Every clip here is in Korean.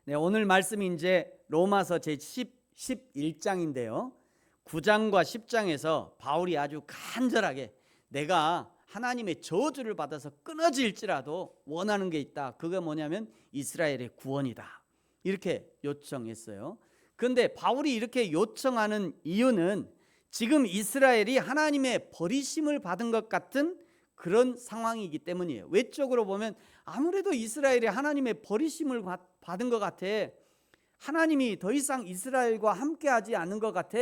네, 오늘 말씀이 이제 로마서 제11장인데요. 9장과 10장에서 바울이 아주 간절하게 내가 하나님의 저주를 받아서 끊어질지라도 원하는 게 있다. 그게 뭐냐면 이스라엘의 구원이다. 이렇게 요청했어요. 그런데 바울이 이렇게 요청하는 이유는 지금 이스라엘이 하나님의 버리심을 받은 것 같은 그런 상황이기 때문이에요. 외적으로 보면 아무래도 이스라엘이 하나님의 버리심을 받은 것 같아. 하나님이 더 이상 이스라엘과 함께하지 않는 것 같아.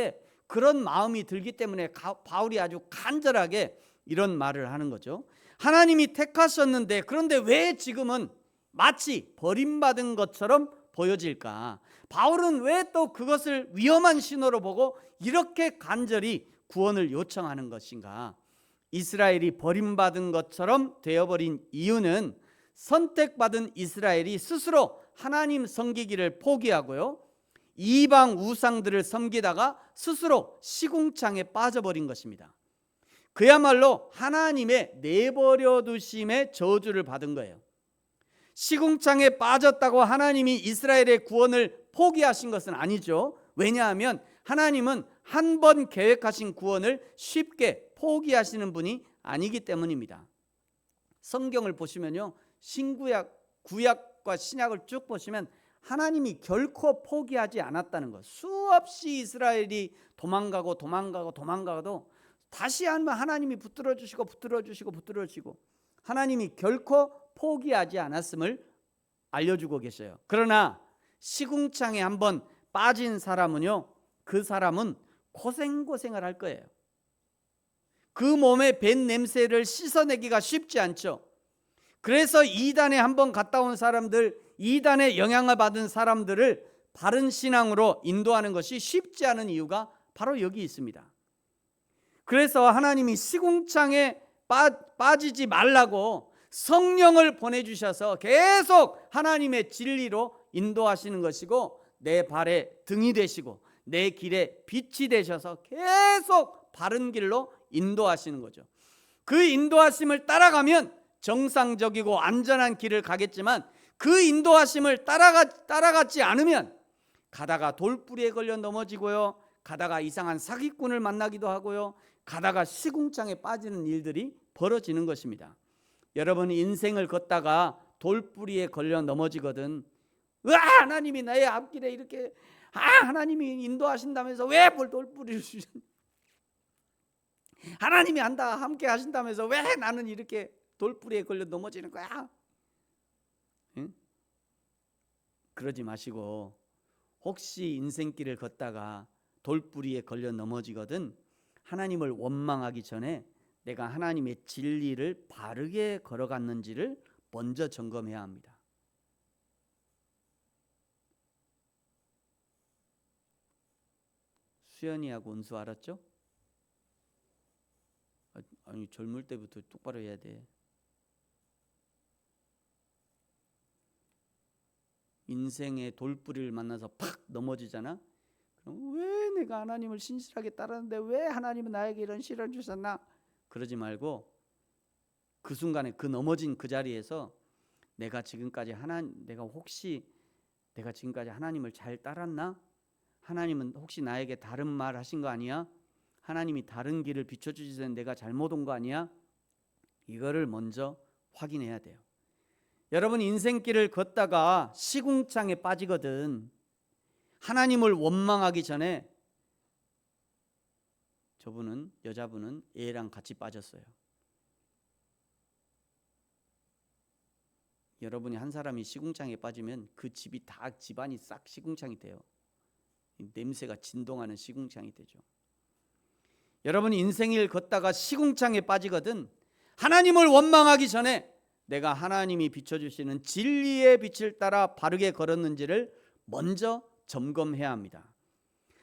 그런 마음이 들기 때문에 바울이 아주 간절하게 이런 말을 하는 거죠. 하나님이 택하셨는데 그런데 왜 지금은 마치 버림받은 것처럼 보여질까? 바울은 왜 또 그것을 위험한 신호로 보고 이렇게 간절히 구원을 요청하는 것인가? 이스라엘이 버림받은 것처럼 되어버린 이유는 선택받은 이스라엘이 스스로 하나님 섬기기를 포기하고요, 이방 우상들을 섬기다가 스스로 시궁창에 빠져버린 것입니다. 그야말로 하나님의 내버려 두심의 저주를 받은 거예요. 시궁창에 빠졌다고 하나님이 이스라엘의 구원을 포기하신 것은 아니죠. 왜냐하면 하나님은 한 번 계획하신 구원을 쉽게 포기하시는 분이 아니기 때문입니다. 성경을 보시면요, 신구약, 구약과 신약을 쭉 보시면 하나님이 결코 포기하지 않았다는 것. 수없이 이스라엘이 도망가도 다시 한번 하나님이 붙들어 주시고 하나님이 결코 포기하지 않았음을 알려주고 계셔요. 그러나 시궁창에 한번 빠진 사람은요, 그 사람은 고생을 할 거예요. 그 몸의 뱉 냄새를 씻어내기가 쉽지 않죠. 그래서 이단에 한번 갔다 온 사람들, 이단에 영향을 받은 사람들을 바른 신앙으로 인도하는 것이 쉽지 않은 이유가 바로 여기 있습니다. 그래서 하나님이 시궁창에 빠지지 말라고 성령을 보내주셔서 계속 하나님의 진리로 인도하시는 것이고, 내 발에 등이 되시고 내 길에 빛이 되셔서 계속 바른 길로 인도하시는 거죠. 그 인도하심을 따라가면 정상적이고 안전한 길을 가겠지만, 그 인도하심을 따라가지 않으면 가다가 돌뿌리에 걸려 넘어지고요, 가다가 이상한 사기꾼을 만나기도 하고요, 가다가 시궁창에 빠지는 일들이 벌어지는 것입니다. 여러분, 인생을 걷다가 돌뿌리에 걸려 넘어지거든, 하나님이 나의 앞길에 이렇게 하나님이 인도하신다면서 왜 돌뿌리를 주셨냐, 하나님이 함께 하신다면서 왜 나는 이렇게 돌뿌리에 걸려 넘어지는 거야? 응? 그러지 마시고, 혹시 인생길을 걷다가 돌뿌리에 걸려 넘어지거든 하나님을 원망하기 전에 내가 하나님의 진리를 바르게 걸어갔는지를 먼저 점검해야 합니다. 수연이하고 은수 알았죠? 아니, 젊을 때부터 똑바로 해야 돼. 인생의 돌뿌리를 만나서 팍 넘어지잖아. 그럼 왜 내가 하나님을 신실하게 따랐는데 왜 하나님은 나에게 이런 시련을 주셨나? 그러지 말고 그 순간에, 그 넘어진 그 자리에서 내가 지금까지 하나님을 잘 따랐나? 하나님은 혹시 나에게 다른 말 하신 거 아니야? 하나님이 다른 길을 비춰주시는 내가 잘못 온 거 아니야? 이거를 먼저 확인해야 돼요. 여러분, 인생길을 걷다가 시궁창에 빠지거든 하나님을 원망하기 전에 여자분은 애랑 같이 빠졌어요. 여러분이 한 사람이 시궁창에 빠지면 그 집안이 싹 시궁창이 돼요. 냄새가 진동하는 시궁창이 되죠. 여러분이 인생을 걷다가 시궁창에 빠지거든 하나님을 원망하기 전에 내가 하나님이 비춰주시는 진리의 빛을 따라 바르게 걸었는지를 먼저 점검해야 합니다.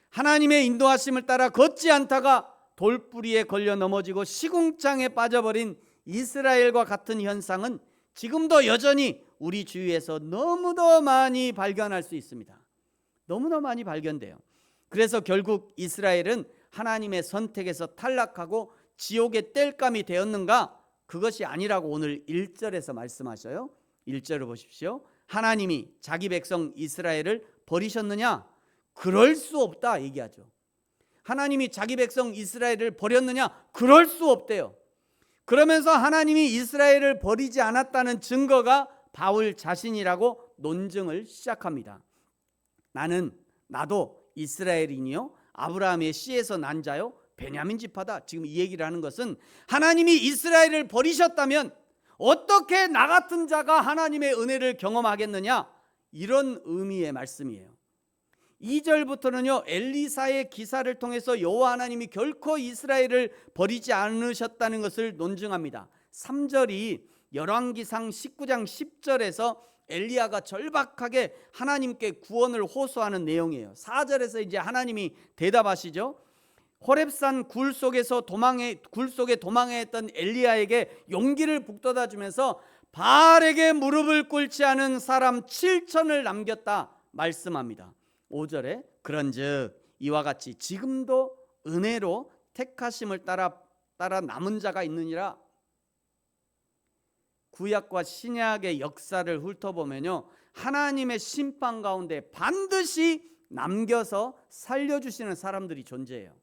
하나님의 인도하심을 따라 걷지 않다가 돌뿌리에 걸려 넘어지고 시궁창에 빠져버린 이스라엘과 같은 현상은 지금도 여전히 우리 주위에서 너무도 많이 발견할 수 있습니다. 너무나 많이 발견돼요. 그래서 결국 이스라엘은 하나님의 선택에서 탈락하고 지옥의 땔감이 되었는가? 그것이 아니라고 오늘 1절에서 말씀하셔요. 1절을 보십시오. 하나님이 자기 백성 이스라엘을 버리셨느냐? 그럴 수 없다 얘기하죠. 하나님이 자기 백성 이스라엘을 버렸느냐? 그럴 수 없대요. 그러면서 하나님이 이스라엘을 버리지 않았다는 증거가 바울 자신이라고 논증을 시작합니다. 나도 이스라엘인이요 아브라함의 씨에서 난 자요 베냐민 지파다. 지금 이 얘기를 하는 것은 하나님이 이스라엘을 버리셨다면 어떻게 나 같은 자가 하나님의 은혜를 경험하겠느냐, 이런 의미의 말씀이에요. 2절부터는요 엘리사의 기사를 통해서 여호와 하나님이 결코 이스라엘을 버리지 않으셨다는 것을 논증합니다. 3절이 열왕기상 19장 10절에서 엘리야가 절박하게 하나님께 구원을 호소하는 내용이에요. 4절에서 이제 하나님이 대답하시죠. 호렙산 굴 속에 도망해 했던 엘리야에게 용기를 북돋아 주면서 바알에게 무릎을 꿇지 않은 사람 7천을 남겼다 말씀합니다. 5절에 그런즉 이와 같이 지금도 은혜로 택하심을 따라 남은 자가 있느니라. 구약과 신약의 역사를 훑어보면요 하나님의 심판 가운데 반드시 남겨서 살려주시는 사람들이 존재해요.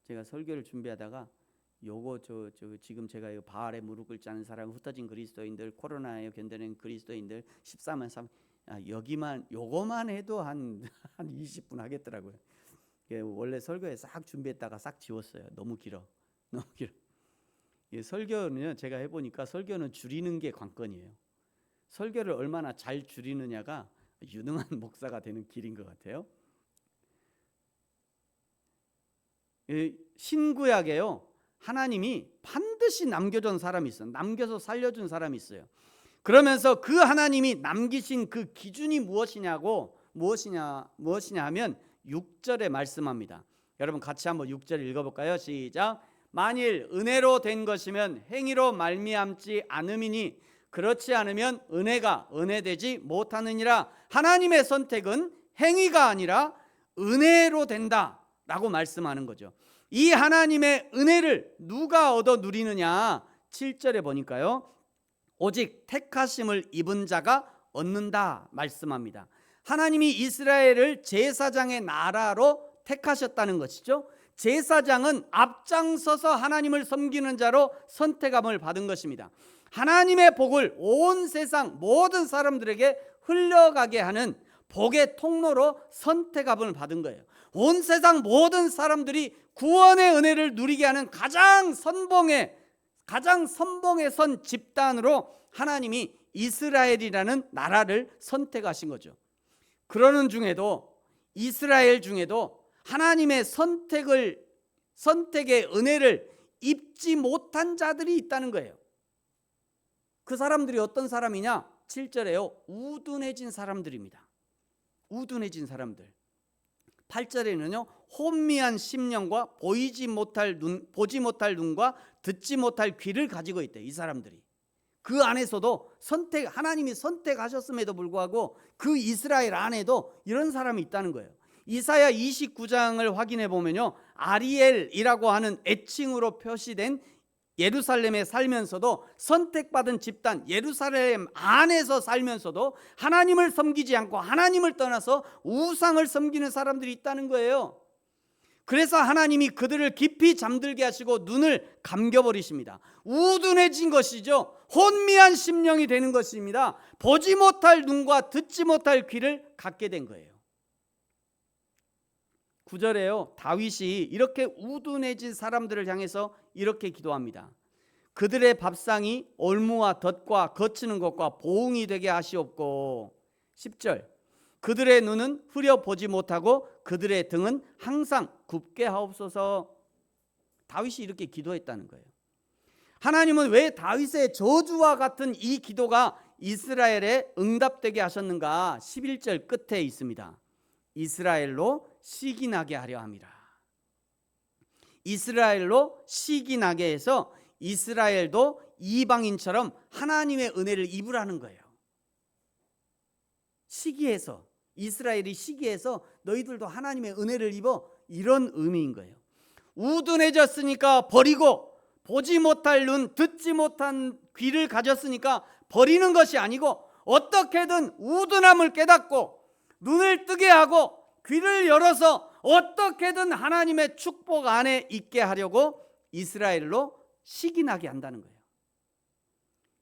제가 설교를 준비하다가 요거 지금 제가 바알에 무릎 꿇지 않은 사람, 흩어진 그리스도인들, 코로나에 견뎌낸 그리스도인들 14만 3 여기만 요거만 해도 한 20분 하겠더라고요. 원래 설교에 싹 준비했다가 싹 지웠어요. 너무 길어. 설교는요 제가 해보니까 설교는 줄이는 게 관건이에요. 설교를 얼마나 잘 줄이느냐가 유능한 목사가 되는 길인 것 같아요. 신구약에요 하나님이 반드시 남겨준 사람이 있어요. 남겨서 살려준 사람이 있어요. 그러면서 그 하나님이 남기신 그 기준이 무엇이냐 하면 6절에 말씀합니다. 여러분 같이 한번 6절 읽어볼까요? 시작. 만일 은혜로 된 것이면 행위로 말미암지 않음이니 그렇지 않으면 은혜가 은혜되지 못하느니라. 하나님의 선택은 행위가 아니라 은혜로 된다 라고 말씀하는 거죠. 이 하나님의 은혜를 누가 얻어 누리느냐, 7절에 보니까요 오직 택하심을 입은 자가 얻는다 말씀합니다. 하나님이 이스라엘을 제사장의 나라로 택하셨다는 것이죠. 제사장은 앞장서서 하나님을 섬기는 자로 선택함을 받은 것입니다. 하나님의 복을 온 세상 모든 사람들에게 흘러가게 하는 복의 통로로 선택함을 받은 거예요. 온 세상 모든 사람들이 구원의 은혜를 누리게 하는 가장 선봉에 선 집단으로 하나님이 이스라엘이라는 나라를 선택하신 거죠. 그러는 중에도 이스라엘 중에도 하나님의 선택의 은혜를 입지 못한 자들이 있다는 거예요. 그 사람들이 어떤 사람이냐? 7절에요 우둔해진 사람들입니다. 우둔해진 사람들. 8절에는요 혼미한 심령과 보지 못할 눈과 듣지 못할 귀를 가지고 있대. 이 사람들이 그 안에서도 하나님이 선택하셨음에도 불구하고 그 이스라엘 안에도 이런 사람이 있다는 거예요. 이사야 29장을 확인해 보면요 아리엘이라고 하는 애칭으로 표시된 예루살렘에 살면서도 선택받은 집단 예루살렘 안에서 살면서도 하나님을 섬기지 않고 하나님을 떠나서 우상을 섬기는 사람들이 있다는 거예요. 그래서 하나님이 그들을 깊이 잠들게 하시고 눈을 감겨버리십니다. 우둔해진 것이죠. 혼미한 심령이 되는 것입니다. 보지 못할 눈과 듣지 못할 귀를 갖게 된 거예요. 9절에요 다윗이 이렇게 우둔해진 사람들을 향해서 이렇게 기도합니다. 그들의 밥상이 올무와 덫과 거치는 것과 보응이 되게 하시옵고. 10절 그들의 눈은 흐려보지 못하고 그들의 등은 항상 굽게 하옵소서. 다윗이 이렇게 기도했다는 거예요. 하나님은 왜 다윗의 저주와 같은 이 기도가 이스라엘에 응답되게 하셨는가? 11절 끝에 있습니다. 이스라엘로 시기 나게 하려 함이라. 이스라엘로 시기 나게 해서 이스라엘도 이방인처럼 하나님의 은혜를 입으라는 거예요. 시기해서 이스라엘이 시기해서 너희들도 하나님의 은혜를 입어, 이런 의미인 거예요. 우둔해졌으니까 버리고, 보지 못할 눈, 듣지 못한 귀를 가졌으니까 버리는 것이 아니고, 어떻게든 우둔함을 깨닫고 눈을 뜨게 하고 귀를 열어서 어떻게든 하나님의 축복 안에 있게 하려고 이스라엘로 시기나게 한다는 거예요.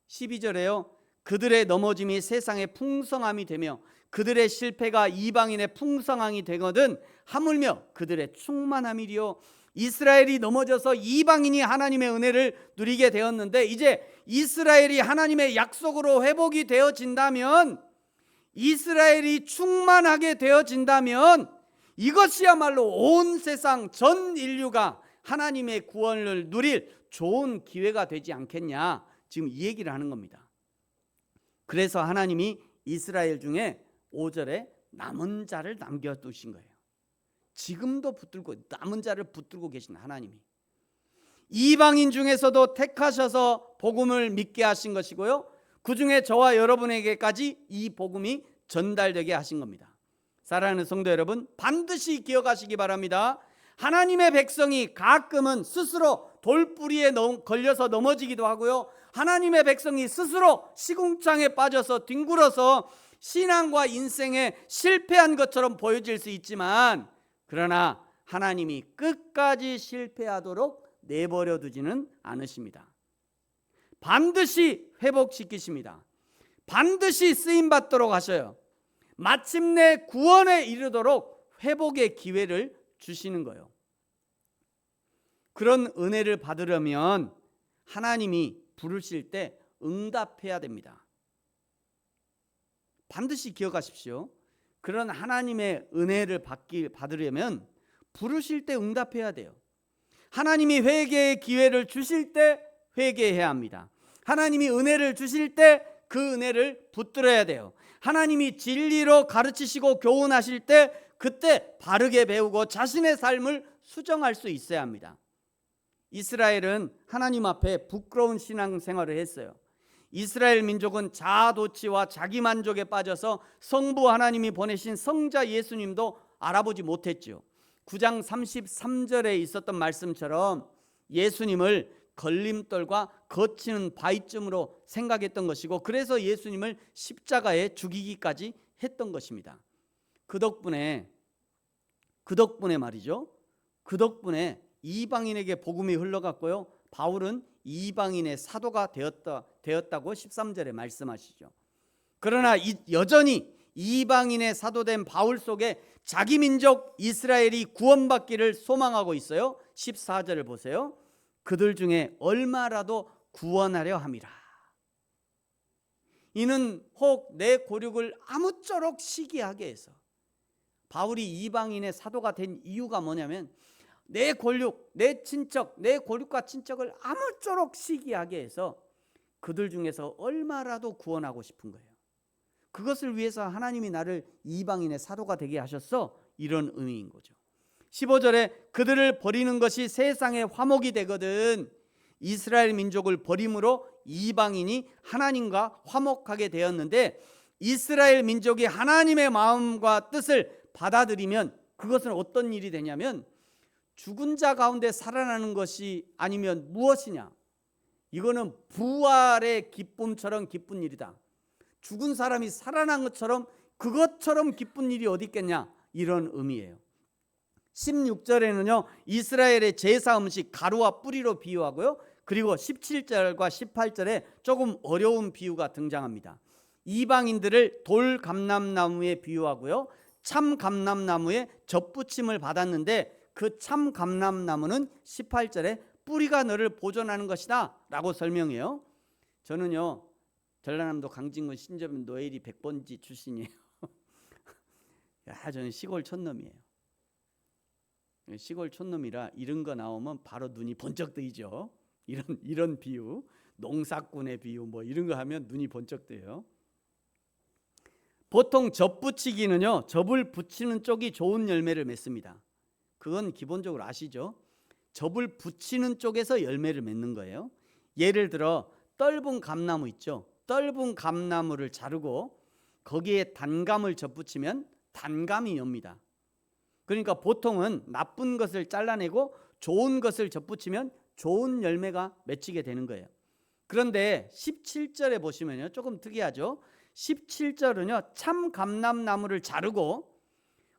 12절에요. 그들의 넘어짐이 세상의 풍성함이 되며 그들의 실패가 이방인의 풍성함이 되거든 하물며 그들의 충만함이리요. 이스라엘이 넘어져서 이방인이 하나님의 은혜를 누리게 되었는데, 이제 이스라엘이 하나님의 약속으로 회복이 되어진다면, 이스라엘이 충만하게 되어진다면, 이것이야말로 온 세상 전 인류가 하나님의 구원을 누릴 좋은 기회가 되지 않겠냐, 지금 이 얘기를 하는 겁니다. 그래서 하나님이 이스라엘 중에 5절에 남은 자를 남겨두신 거예요. 지금도 붙들고, 남은 자를 붙들고 계신 하나님이 이방인 중에서도 택하셔서 복음을 믿게 하신 것이고요, 그 중에 저와 여러분에게까지 이 복음이 전달되게 하신 겁니다. 사랑하는 성도 여러분, 반드시 기억하시기 바랍니다. 하나님의 백성이 가끔은 스스로 돌뿌리에 걸려서 넘어지기도 하고요, 하나님의 백성이 스스로 시궁창에 빠져서 뒹굴어서 신앙과 인생에 실패한 것처럼 보여질 수 있지만, 그러나 하나님이 끝까지 실패하도록 내버려 두지는 않으십니다. 반드시 회복시키십니다. 반드시 쓰임받도록 하셔요. 마침내 구원에 이르도록 회복의 기회를 주시는 거예요. 그런 은혜를 받으려면 하나님이 부르실 때 응답해야 됩니다. 반드시 기억하십시오. 그런 하나님의 은혜를 받으려면 부르실 때 응답해야 돼요. 하나님이 회개의 기회를 주실 때 회개해야 합니다. 하나님이 은혜를 주실 때 그 은혜를 붙들어야 돼요. 하나님이 진리로 가르치시고 교훈하실 때 그때 바르게 배우고 자신의 삶을 수정할 수 있어야 합니다. 이스라엘은 하나님 앞에 부끄러운 신앙생활을 했어요. 이스라엘 민족은 자아도취와 자기만족에 빠져서 성부 하나님이 보내신 성자 예수님도 알아보지 못했죠. 9장 33절에 있었던 말씀처럼 예수님을 걸림돌과 거치는 바위쯤으로 생각했던 것이고, 그래서 예수님을 십자가에 죽이기까지 했던 것입니다. 그 덕분에 말이죠, 그 덕분에 이방인에게 복음이 흘러갔고요, 바울은 이방인의 사도가 되었다고 13절에 말씀하시죠. 그러나 여전히 이방인의 사도된 바울 속에 자기 민족 이스라엘이 구원받기를 소망하고 있어요. 14절을 보세요. 그들 중에 얼마라도 구원하려 함이라. 이는 혹 내 고륙을 아무쪼록 시기하게 해서, 바울이 이방인의 사도가 된 이유가 뭐냐면 내 고륙, 내 친척, 내 고륙과 친척을 아무쪼록 시기하게 해서 그들 중에서 얼마라도 구원하고 싶은 거예요. 그것을 위해서 하나님이 나를 이방인의 사도가 되게 하셨어, 이런 의미인 거죠. 15절에 그들을 버리는 것이 세상의 화목이 되거든. 이스라엘 민족을 버림으로 이방인이 하나님과 화목하게 되었는데, 이스라엘 민족이 하나님의 마음과 뜻을 받아들이면 그것은 어떤 일이 되냐면 죽은 자 가운데 살아나는 것이 아니면 무엇이냐? 이거는 부활의 기쁨처럼 기쁜 일이다. 죽은 사람이 살아난 것처럼, 그것처럼 기쁜 일이 어디 있겠냐, 이런 의미예요. 16절에는요 이스라엘의 제사 음식 가루와 뿌리로 비유하고요, 그리고 17절과 18절에 조금 어려운 비유가 등장합니다. 이방인들을 돌 감람나무에 비유하고요, 참 감람나무에 젖붙임을 받았는데 그 참 감람나무는 18절에 뿌리가 너를 보존하는 것이다 라고 설명해요. 저는요 전라남도 강진군 신점 노엘이 100번지 출신이에요. 저는 시골 촌놈이에요. 시골 촌놈이라 이런 거 나오면 바로 눈이 번쩍 뜨이죠. 이런 비유, 농사꾼의 비유 뭐 이런 거 하면 눈이 번쩍 뜨요. 보통 접 붙이기는요 접을 붙이는 쪽이 좋은 열매를 맺습니다. 그건 기본적으로 아시죠? 접을 붙이는 쪽에서 열매를 맺는 거예요. 예를 들어 떫은 감나무 있죠. 떫은 감나무를 자르고 거기에 단감을 접붙이면 단감이 엽니다. 그러니까 보통은 나쁜 것을 잘라내고 좋은 것을 접붙이면 좋은 열매가 맺히게 되는 거예요. 그런데 17절에 보시면요, 조금 특이하죠. 17절은요, 참 감람나무를 자르고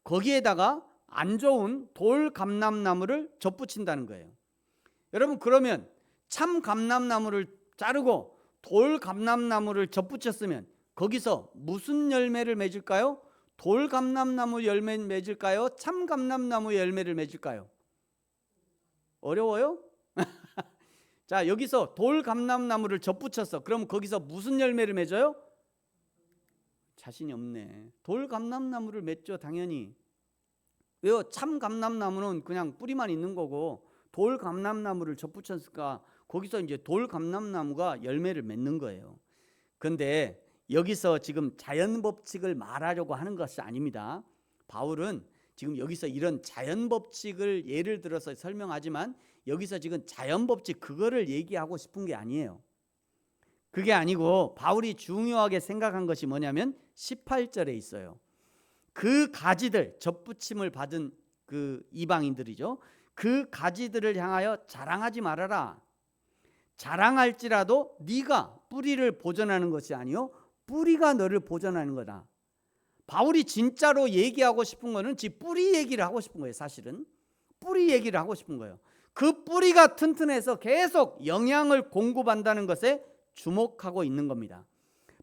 거기에다가 안 좋은 돌 감람나무를 접붙인다는 거예요. 여러분, 그러면 참 감람나무를 자르고 돌 감람나무를 접붙였으면 거기서 무슨 열매를 맺을까요? 돌 감람나무 열매 맺을까요? 참 감람나무 열매를 맺을까요? 어려워요? 자, 여기서 돌 감람나무를 접붙였어. 그럼 거기서 무슨 열매를 맺어요? 자신이 없네. 돌 감람나무를 맺죠, 당연히. 왜요? 참 감람나무는 그냥 뿌리만 있는 거고 돌 감람나무를 접붙였으니까 거기서 이제 돌 감람나무가 열매를 맺는 거예요. 그런데 여기서 지금 자연 법칙을 말하려고 하는 것이 아닙니다. 바울은 지금 여기서 이런 자연 법칙을 예를 들어서 설명하지만 여기서 지금 자연 법칙 그거를 얘기하고 싶은 게 아니에요. 그게 아니고 바울이 중요하게 생각한 것이 뭐냐면 18절에 있어요. 그 가지들, 접붙임을 받은 그 이방인들이죠. 그 가지들을 향하여 자랑하지 말아라. 자랑할지라도 네가 뿌리를 보존하는 것이 아니요 뿌리가 너를 보존하는 거다. 바울이 진짜로 얘기하고 싶은 거는 지 뿌리 얘기를 하고 싶은 거예요. 사실은 뿌리 얘기를 하고 싶은 거예요. 그 뿌리가 튼튼해서 계속 영양을 공급한다는 것에 주목하고 있는 겁니다.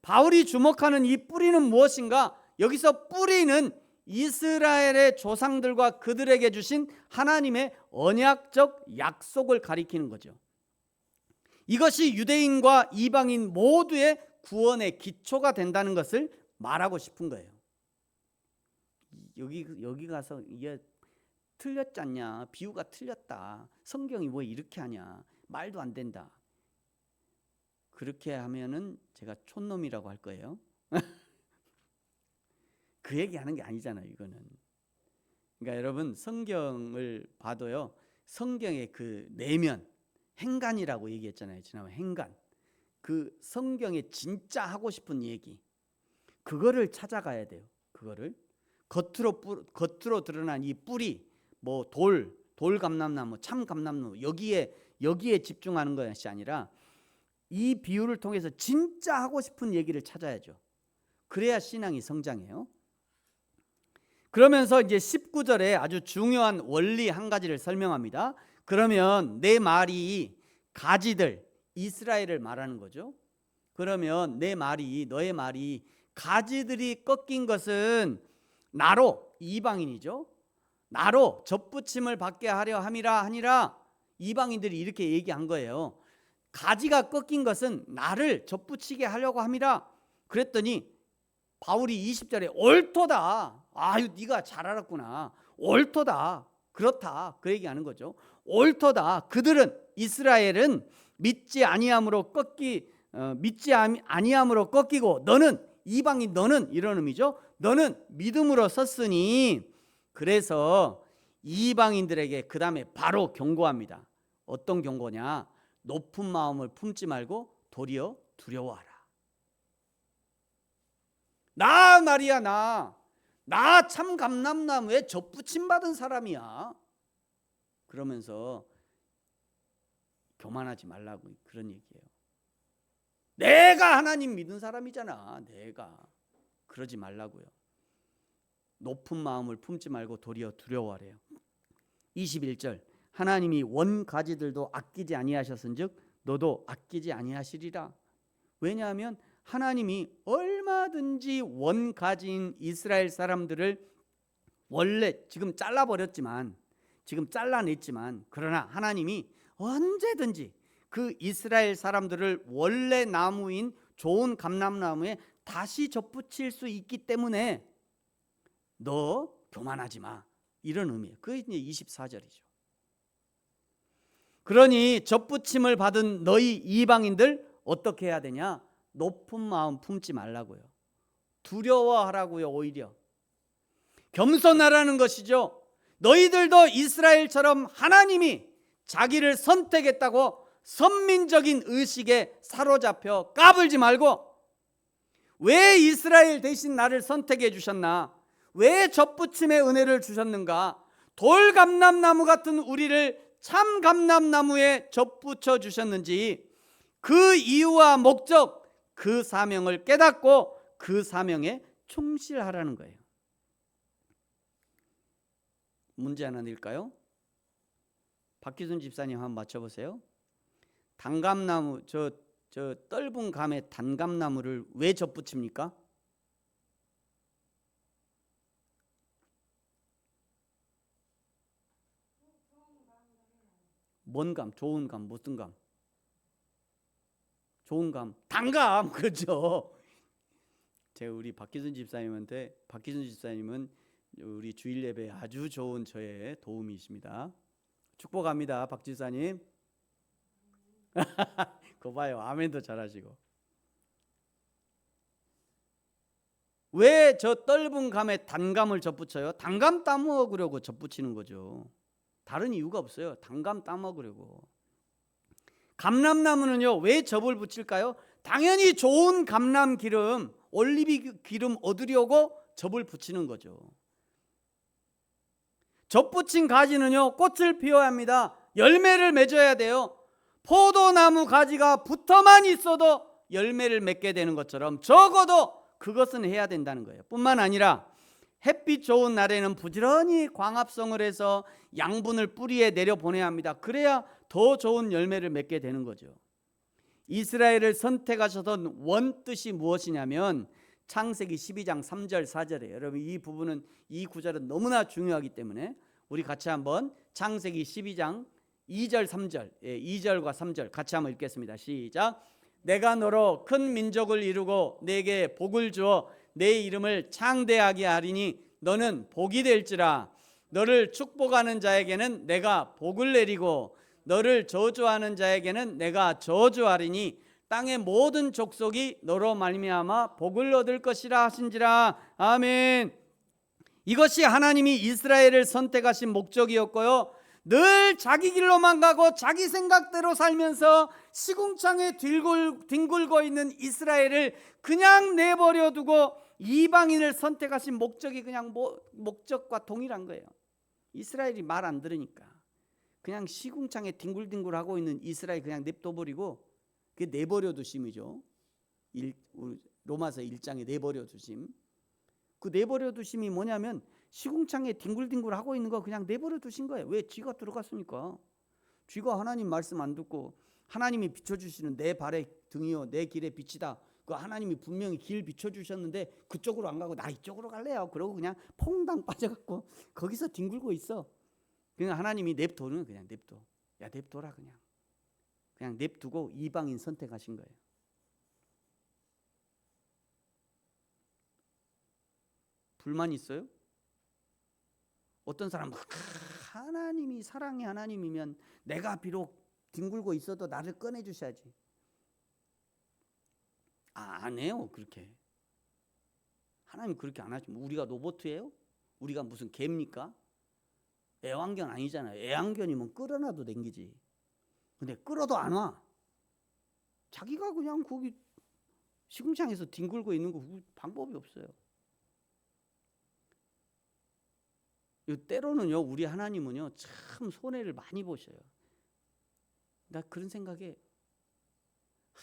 바울이 주목하는 이 뿌리는 무엇인가? 여기서 뿌리는 이스라엘의 조상들과 그들에게 주신 하나님의 언약적 약속을 가리키는 거죠. 이것이 유대인과 이방인 모두의 구원의 기초가 된다는 것을 말하고 싶은 거예요. 여기 가서 이게 틀렸잖냐, 비유가 틀렸다, 성경이 뭐 이렇게 하냐, 말도 안 된다. 그렇게 하면은 제가 촌놈이라고 할 거예요. 그 얘기하는 게 아니잖아요, 이거는. 그러니까 여러분 성경을 봐도요, 성경의 그 내면 행간이라고 얘기했잖아요, 지난번에. 행간, 그 성경에 진짜 하고 싶은 얘기, 그거를 찾아가야 돼요. 그거를 겉으로 드러난 이 뿌리, 뭐 돌 감람나무, 참 감람나무, 여기에 집중하는 것이 아니라 이 비유를 통해서 진짜 하고 싶은 얘기를 찾아야죠. 그래야 신앙이 성장해요. 그러면서 이제 19절에 아주 중요한 원리 한 가지를 설명합니다. 그러면 내 말이 가지들, 이스라엘을 말하는 거죠. 그러면 너의 말이 가지들이 꺾인 것은 나로, 이방인이죠, 나로 접붙임을 받게 하려 함이라 하니라. 이방인들이 이렇게 얘기한 거예요. 가지가 꺾인 것은 나를 접붙이게 하려고 함이라. 그랬더니 바울이 20절에 옳도다. 아유, 네가 잘 알았구나. 옳도다. 그렇다. 그 얘기하는 거죠. 옳도다. 그들은, 이스라엘은 믿지 아니함으로 꺾이고 너는, 이방인 너는, 이런 의미죠. 너는 믿음으로 섰으니. 그래서 이방인들에게 그 다음에 바로 경고합니다. 어떤 경고냐? 높은 마음을 품지 말고 도리어 두려워하라. 나 말이야, 나 참 감람나무에 접붙임 받은 사람이야. 그러면서 교만하지 말라고 그런 얘기예요. 내가 하나님 믿은 사람이잖아. 내가. 그러지 말라고요. 높은 마음을 품지 말고 도리어 두려워하래요. 21절, 하나님이 원가지들도 아끼지 아니하셨은즉 너도 아끼지 아니하시리라. 왜냐하면 하나님이 얼마든지 원가지인 이스라엘 사람들을 원래 지금 잘라냈지만 그러나 하나님이 언제든지 그 이스라엘 사람들을 원래 나무인 좋은 감람나무에 다시 접붙일 수 있기 때문에 너 교만하지 마, 이런 의미예요. 그게 이제 24절이죠. 그러니 접붙임을 받은 너희 이방인들 어떻게 해야 되냐? 높은 마음 품지 말라고요. 두려워하라고요. 오히려 겸손하라는 것이죠. 너희들도 이스라엘처럼 하나님이 자기를 선택했다고 선민적인 의식에 사로잡혀 까불지 말고, 왜 이스라엘 대신 나를 선택해 주셨나? 왜 접붙임의 은혜를 주셨는가? 돌감람나무 같은 우리를 참 감람나무에 접붙여 주셨는지 그 이유와 목적, 그 사명을 깨닫고 그 사명에 충실하라는 거예요. 문제 하나 낼까요? 박기순 집사님 한번 맞춰보세요. 단감나무, 저 떫은 감에 단감나무를 왜 접붙입니까? 뭔 감? 좋은 감, 무슨 감? 좋은 감, 단감. 그렇죠. 제가 우리 박기순 집사님은 우리 주일 예배에 아주 좋은 저의 도움이십니다. 축복합니다, 박 집사님. 그거 봐요, 아멘도 잘하시고. 왜 저 떫은 감에 단감을 접붙여요? 단감 따먹으려고 접붙이는 거죠. 다른 이유가 없어요. 단감 따먹으려고. 감람나무는요, 왜 접을 붙일까요? 당연히 좋은 감람 기름, 올리브 기름 얻으려고 접을 붙이는 거죠. 접붙인 가지는요, 꽃을 피워야 합니다. 열매를 맺어야 돼요. 포도나무 가지가 붙어만 있어도 열매를 맺게 되는 것처럼 적어도 그것은 해야 된다는 거예요. 뿐만 아니라 햇빛 좋은 날에는 부지런히 광합성을 해서 양분을 뿌리에 내려보내야 합니다. 그래야 더 좋은 열매를 맺게 되는 거죠. 이스라엘을 선택하셨던 원뜻이 무엇이냐면 창세기 12장 3절 4절이에요. 여러분, 이 부분은, 이 구절은 너무나 중요하기 때문에 우리 같이 한번 창세기 12장 2절 3절, 2절과 3절 같이 한번 읽겠습니다. 시작. 내가 너로 큰 민족을 이루고 내게 복을 주어 내 이름을 창대하게 하리니 너는 복이 될지라. 너를 축복하는 자에게는 내가 복을 내리고 너를 저주하는 자에게는 내가 저주하리니 땅의 모든 족속이 너로 말미암아 복을 얻을 것이라 하신지라. 아멘. 이것이 하나님이 이스라엘을 선택하신 목적이었고요, 늘 자기 길로만 가고 자기 생각대로 살면서 시궁창에 뒹굴고 있는 이스라엘을 그냥 내버려 두고 이방인을 선택하신 목적이 그냥 목적과 동일한 거예요. 이스라엘이 말 안 들으니까 그냥 시궁창에 뒹굴뒹굴하고 있는 이스라엘 그냥 냅둬버리고, 그게 내버려 두심이죠. 로마서 1장에 내버려 두심. 그 내버려 두심이 뭐냐면 시궁창에 뒹굴뒹굴하고 있는 거 그냥 내버려 두신 거예요. 왜? 쥐가 들어갔으니까. 쥐가 하나님 말씀 안 듣고, 하나님이 비춰주시는 내 발의 등이요 내 길의 빛이다, 그 하나님이 분명히 길 비춰주셨는데 그쪽으로 안 가고 나 이쪽으로 갈래요. 그러고 그냥 퐁당 빠져갖고 거기서 뒹굴고 있어. 그냥 하나님이 냅둬는, 그냥 냅둬. 야, 냅둬라. 그냥 냅두고 이방인 선택하신 거예요. 불만 있어요? 어떤 사람은 하나님이 사랑의 하나님이면 내가 비록 뒹굴고 있어도 나를 꺼내 주셔야지. 안 해요. 그렇게 하나님 그렇게 안 하시면, 우리가 로봇이에요? 우리가 무슨 개입니까? 애완견 아니잖아요. 애완견이면 끌어놔도 댕기지. 근데 끌어도 안 와. 자기가 그냥 거기 시궁창에서 뒹굴고 있는 거 방법이 없어요. 때로는요, 우리 하나님은요 참 손해를 많이 보셔요. 나 그런 생각에,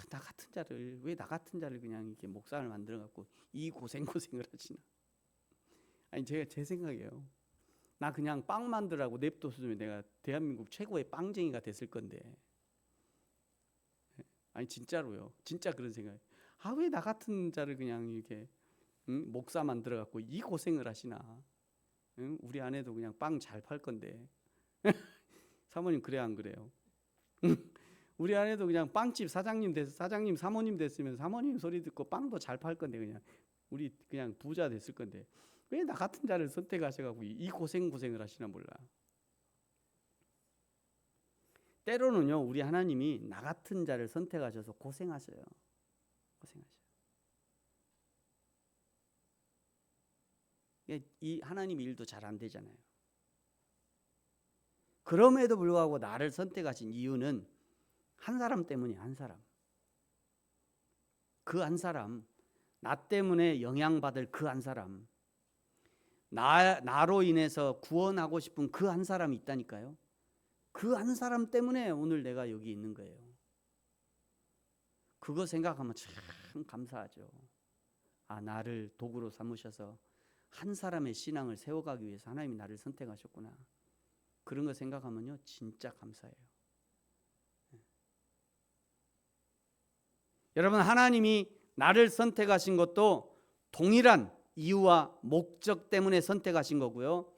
나 같은 자를, 왜 나 같은 자를 그냥 이렇게 목사를 만들어 갖고 이 고생을 하시나. 아니, 제 생각이에요. 나 그냥 빵 만들라고 냅뒀으면 내가 대한민국 최고의 빵쟁이가 됐을 건데. 아니, 진짜로요. 진짜 그런 생각. 왜 나 같은 자를 그냥 이렇게 목사 만들어 갖고 이 고생을 하시나. 우리 아내도 그냥 빵 잘 팔 건데. 사모님 그래 안 그래요? 우리 아내도 그냥 빵집 사장님 사모님 됐으면 사모님 소리 듣고 빵도 잘 팔 건데, 그냥 우리 그냥 부자 됐을 건데 왜 나 같은 자를 선택하셔가지고 이 고생을 하시나 몰라. 때로는요, 우리 하나님이 나 같은 자를 선택하셔서 고생하셔요. 이 하나님 일도 잘 안 되잖아요. 그럼에도 불구하고 나를 선택하신 이유는 한 사람 때문이에요. 한 사람. 그 한 사람, 나 때문에 영향받을 그 한 사람, 나로 인해서 구원하고 싶은 그 한 사람이 있다니까요. 그 한 사람 때문에 오늘 내가 여기 있는 거예요. 그거 생각하면 참 감사하죠. 아, 나를 도구로 삼으셔서 한 사람의 신앙을 세워가기 위해서 하나님이 나를 선택하셨구나. 그런 거 생각하면요 진짜 감사해요. 여러분, 하나님이 나를 선택하신 것도 동일한 이유와 목적 때문에 선택하신 거고요.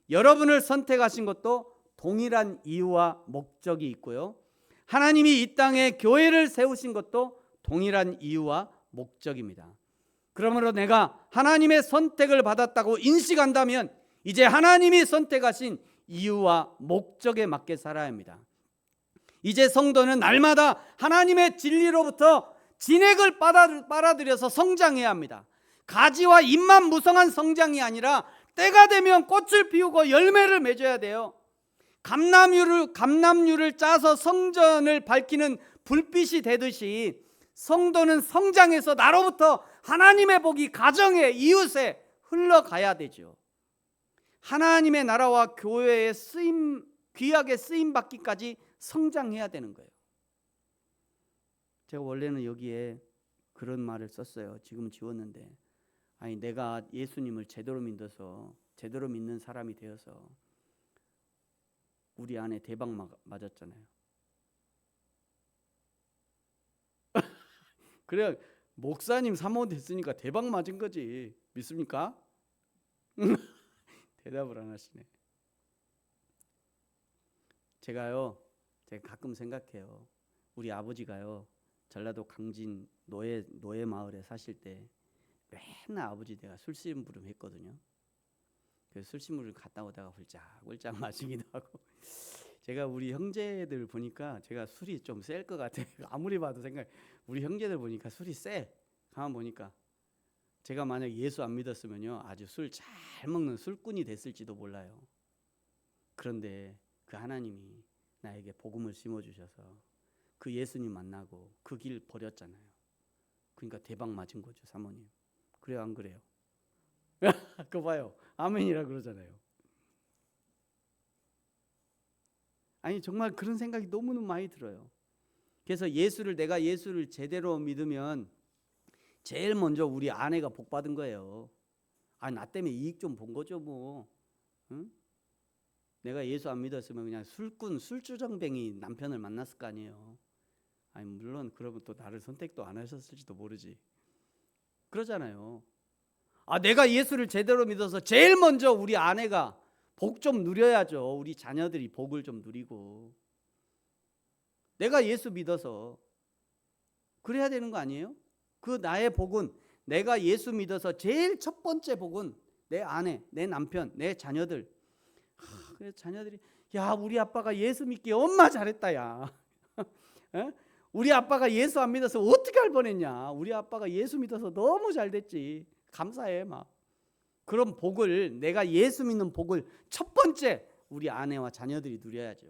여러분을 선택하신 것도 동일한 이유와 목적이 있고요. 하나님이 이 땅에 교회를 세우신 것도 동일한 이유와 목적입니다. 그러므로 내가 하나님의 선택을 받았다고 인식한다면 이제 하나님이 선택하신 이유와 목적에 맞게 살아야 합니다. 이제 성도는 날마다 하나님의 진리로부터 진액을 빨아들여서 성장해야 합니다. 가지와 잎만 무성한 성장이 아니라 때가 되면 꽃을 피우고 열매를 맺어야 돼요. 감람유를 짜서 성전을 밝히는 불빛이 되듯이 성도는 성장해서 나로부터 하나님의 복이 가정에, 이웃에 흘러가야 되죠. 하나님의 나라와 교회의 귀하게 쓰임 받기까지 성장해야 되는 거예요. 제가 원래는 여기에 그런 말을 썼어요. 지금 지웠는데, 아니 내가 예수님을 제대로 믿어서 제대로 믿는 사람이 되어서 우리 안에 대박 맞았잖아요. 그래 목사님 사모 됐으니까 대박 맞은 거지. 믿습니까? 대답을 안 하시네. 제가 가끔 생각해요. 우리 아버지가요 전라도 강진 노예 마을에 사실 때 맨날 아버지 내가 술심부름 했거든요. 그래서 술심부를 갔다 오다가 훌쩍훌쩍 마시기도 하고. 제가 우리 형제들 보니까 제가 술이 좀 셀 것 같아요. 아무리 봐도 우리 형제들 보니까 술이 세. 가만 보니까 제가 만약 예수 안 믿었으면요 아주 술 잘 먹는 술꾼이 됐을지도 몰라요. 그런데 그 하나님이 나에게 복음을 심어주셔서 그 예수님 만나고 그 길 버렸잖아요. 그러니까 대박 맞은 거죠, 사모님. 그래요, 안 그래요? 그거 봐요. 아멘이라 그러잖아요. 아니 정말 그런 생각이 너무너무 많이 들어요. 그래서 내가 예수를 제대로 믿으면 제일 먼저 우리 아내가 복 받은 거예요. 아, 나 때문에 이익 좀 본 거죠 뭐. 응? 내가 예수 안 믿었으면 그냥 술꾼, 술주정뱅이 남편을 만났을 거 아니에요. 아니 물론 그러면 또 나를 선택도 안 하셨을지도 모르지. 그러잖아요. 아, 내가 예수를 제대로 믿어서 제일 먼저 우리 아내가 복 좀 누려야죠. 우리 자녀들이 복을 좀 누리고. 내가 예수 믿어서 그래야 되는 거 아니에요? 그 나의 복은, 내가 예수 믿어서 제일 첫 번째 복은 내 아내, 내 남편, 내 자녀들. 그래서 자녀들이 야 우리 아빠가 예수 믿기 엄마 잘했다 야. 우리 아빠가 예수 안 믿어서 어떻게 할 뻔했냐. 우리 아빠가 예수 믿어서 너무 잘 됐지. 감사해 막. 그런 복을, 내가 예수 믿는 복을 첫 번째 우리 아내와 자녀들이 누려야죠.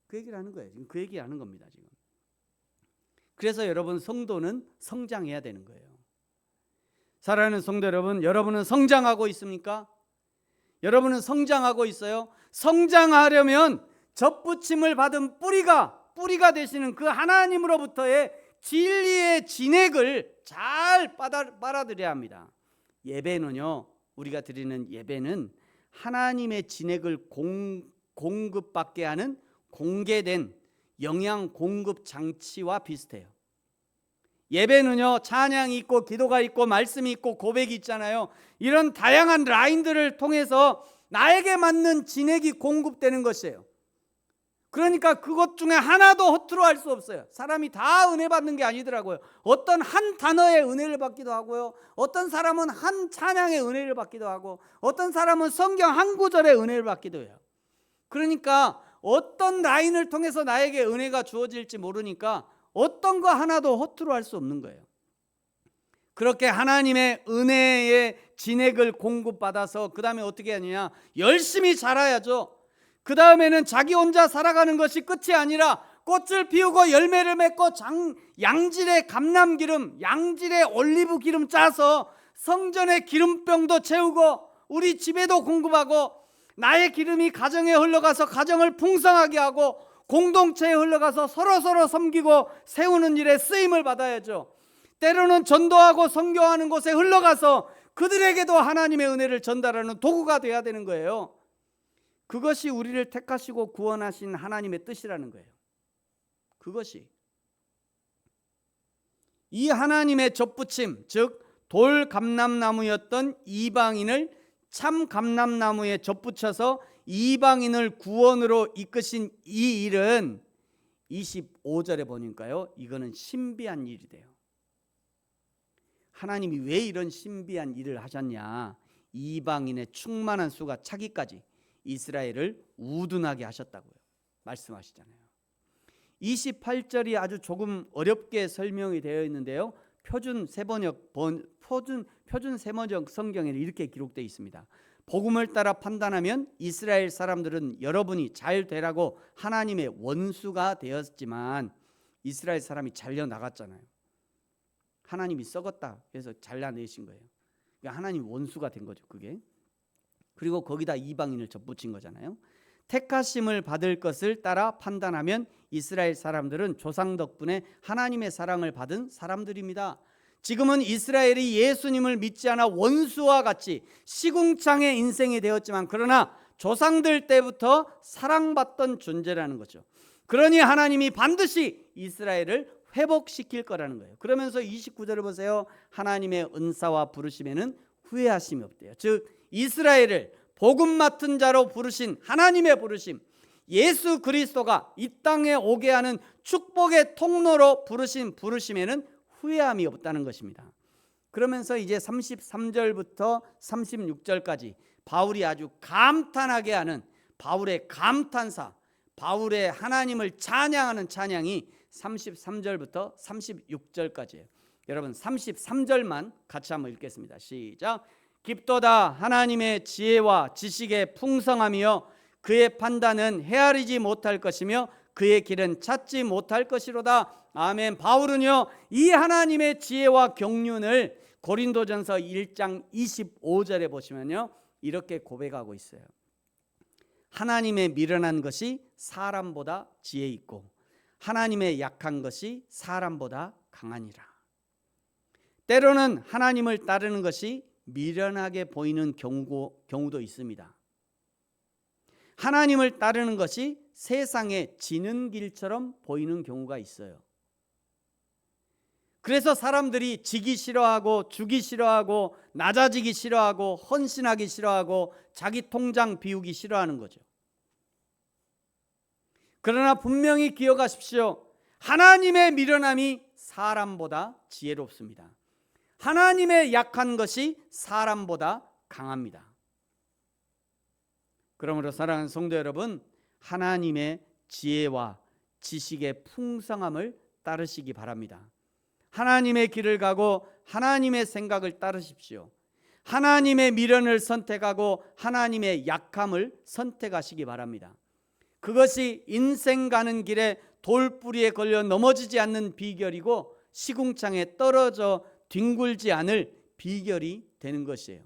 그 얘기를 하는 거예요. 지금 그 얘기하는 겁니다. 지금. 그래서 여러분 성도는 성장해야 되는 거예요. 사랑하는 성도 여러분, 여러분은 성장하고 있습니까? 여러분은 성장하고 있어요? 성장하려면 젖붙임을 받은 뿌리가 되시는 그 하나님으로부터의 진리의 진액을 잘 빨아들여야 합니다. 예배는요, 우리가 드리는 예배는 하나님의 진액을 공급받게 하는 공개된 영양 공급 장치와 비슷해요. 예배는요, 찬양이 있고 기도가 있고 말씀이 있고 고백이 있잖아요. 이런 다양한 라인들을 통해서 나에게 맞는 진액이 공급되는 것이에요. 그러니까 그것 중에 하나도 허투루 할 수 없어요. 사람이 다 은혜 받는 게 아니더라고요. 어떤 한 단어의 은혜를 받기도 하고요, 어떤 사람은 한 찬양의 은혜를 받기도 하고, 어떤 사람은 성경 한 구절의 은혜를 받기도 해요. 그러니까 어떤 라인을 통해서 나에게 은혜가 주어질지 모르니까 어떤 거 하나도 허투루 할 수 없는 거예요. 그렇게 하나님의 은혜의 진액을 공급받아서 그 다음에 어떻게 하느냐, 열심히 자라야죠. 그 다음에는 자기 혼자 살아가는 것이 끝이 아니라 꽃을 피우고 열매를 맺고 양질의 감람기름, 양질의 올리브 기름 짜서 성전의 기름병도 채우고 우리 집에도 공급하고 나의 기름이 가정에 흘러가서 가정을 풍성하게 하고 공동체에 흘러가서 서로 섬기고 세우는 일에 쓰임을 받아야죠. 때로는 전도하고 선교하는 곳에 흘러가서 그들에게도 하나님의 은혜를 전달하는 도구가 되어야 되는 거예요. 그것이 우리를 택하시고 구원하신 하나님의 뜻이라는 거예요. 그것이 이 하나님의 접붙임, 즉 돌 감람나무였던 이방인을 참 감람나무에 접붙여서 이방인을 구원으로 이끄신 이 일은 25절에 보니까요, 이거는 신비한 일이 돼요. 하나님이 왜 이런 신비한 일을 하셨냐? 이방인의 충만한 수가 차기까지 이스라엘을 우둔하게 하셨다고요 말씀하시잖아요. 28절이 아주 조금 어렵게 설명이 되어 있는데요, 표준 세번역 성경에는 이렇게 기록되어 있습니다. 복음을 따라 판단하면 이스라엘 사람들은 여러분이 잘 되라고 하나님의 원수가 되었지만 이스라엘 사람이 잘려 나갔잖아요. 하나님이 썩었다 해서 잘라내신 거예요. 그러니까 하나님 원수가 된 거죠, 그게. 그리고 거기다 이방인을 접붙인 거잖아요. 택하심을 받을 것을 따라 판단하면 이스라엘 사람들은 조상 덕분에 하나님의 사랑을 받은 사람들입니다. 지금은 이스라엘이 예수님을 믿지 않아 원수와 같이 시궁창의 인생이 되었지만, 그러나 조상들 때부터 사랑받던 존재라는 거죠. 그러니 하나님이 반드시 이스라엘을 회복시킬 거라는 거예요. 그러면서 29절을 보세요. 하나님의 은사와 부르심에는 후회하심이 없대요. 즉 이스라엘을 복음 맡은 자로 부르신 하나님의 부르심, 예수 그리스도가 이 땅에 오게 하는 축복의 통로로 부르신 부르심에는 후회함이 없다는 것입니다. 그러면서 이제 33절부터 36절까지 바울이 아주 감탄하게 하는 바울의 감탄사, 바울의 하나님을 찬양하는 찬양이 33절부터 36절까지예요. 여러분 33절만 같이 한번 읽겠습니다. 시작. 깊도다 하나님의 지혜와 지식의 풍성함이여 그의 판단은 헤아리지 못할 것이며 그의 길은 찾지 못할 것이로다. 아멘. 바울은요 이 하나님의 지혜와 경륜을 고린도전서 1장 25절에 보시면요 이렇게 고백하고 있어요. 하나님의 미련한 것이 사람보다 지혜 있고 하나님의 약한 것이 사람보다 강하니라. 때로는 하나님을 따르는 것이 미련하게 보이는 경우도 있습니다. 하나님을 따르는 것이 세상에 지는 길처럼 보이는 경우가 있어요. 그래서 사람들이 지기 싫어하고 주기 싫어하고 낮아지기 싫어하고 헌신하기 싫어하고 자기 통장 비우기 싫어하는 거죠. 그러나 분명히 기억하십시오. 하나님의 미련함이 사람보다 지혜롭습니다. 하나님의 약한 것이 사람보다 강합니다. 그러므로 사랑하는 성도 여러분, 하나님의 지혜와 지식의 풍성함을 따르시기 바랍니다. 하나님의 길을 가고 하나님의 생각을 따르십시오. 하나님의 미련을 선택하고 하나님의 약함을 선택하시기 바랍니다. 그것이 인생 가는 길에 돌뿌리에 걸려 넘어지지 않는 비결이고 시궁창에 떨어져 뒹굴지 않을 비결이 되는 것이에요.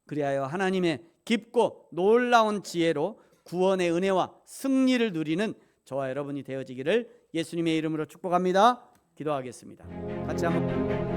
그리하여 하나님의 깊고 놀라운 지혜로 구원의 은혜와 승리를 누리는 저와 여러분이 되어지기를 예수님의 이름으로 축복합니다. 기도하겠습니다. 같이 한번